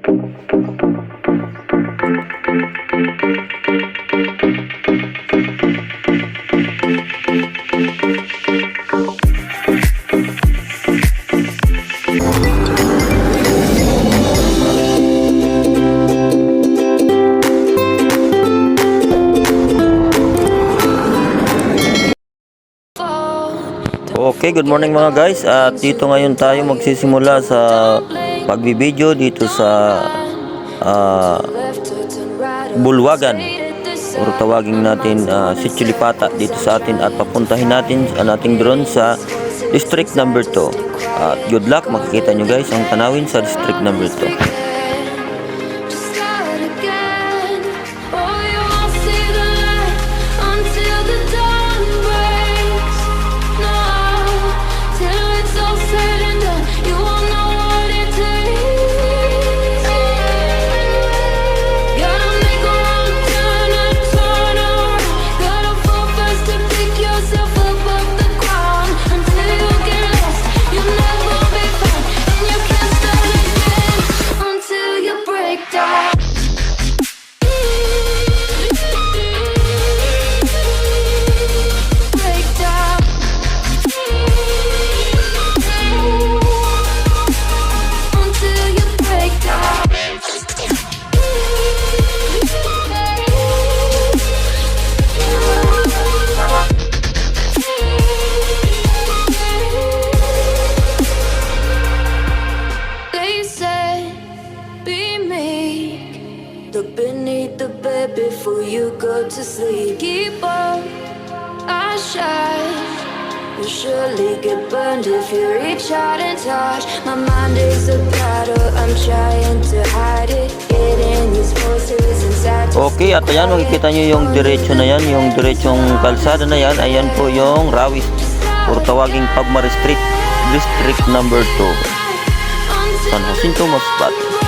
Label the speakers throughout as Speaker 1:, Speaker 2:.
Speaker 1: Okay, good morning mga guys. At dito ngayon tayo magsisimula sa pagbibideo dito sa bulwagan o tawagin natin Sitio Lipata dito sa atin, at papuntahin natin ang ating drone sa district number 2. At good luck, makikita nyo guys ang tanawin sa district number 2.
Speaker 2: Look beneath the bed before you go to sleep. Keep on, I shine. You'll surely get burned if you reach out and touch. My mind is a battle, I'm trying to hide it. Getting these voices inside.
Speaker 1: Okay, at ayan, makikita nyo yung diretso na yan, yung diretsong kalsada na yan. Ayan po yung Rawis o tawaging Pagmari Street, district number 2, San Jacinto, Masbate.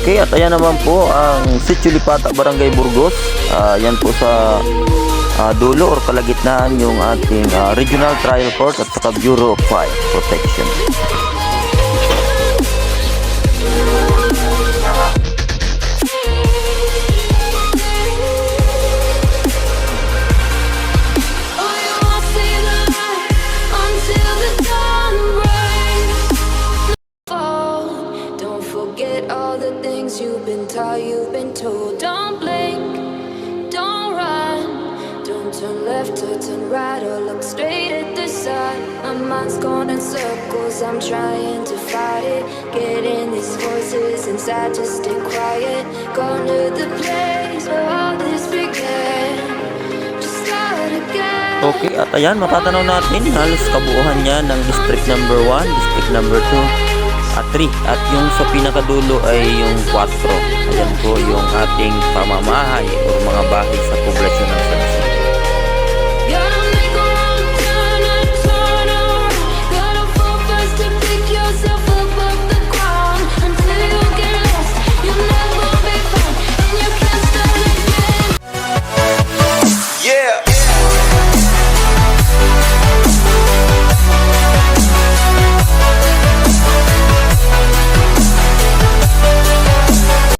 Speaker 1: Okay, at ayan naman po ang Sitio Lipata, Barangay Burgos. Yan po sa dulo or kalagitnaan yung ating Regional Trial Court at saka Bureau of Fire Protection.
Speaker 2: You've been taught, you've been told. Don't blink, don't run, don't turn left or turn right or look straight at the sun. My mind's going in circles, I'm trying to fight it. Getting these voices inside to stay quiet. Going to the place where all this began. Just start again.
Speaker 1: Okay, at ayan, matatanaw natin halos kabuuhan niya ng district number 1, district number 2 at 3, at yung sa pinakadulo ay yung 4. Ayan po yung ating pamamahay o mga bahay sa poblasyon ng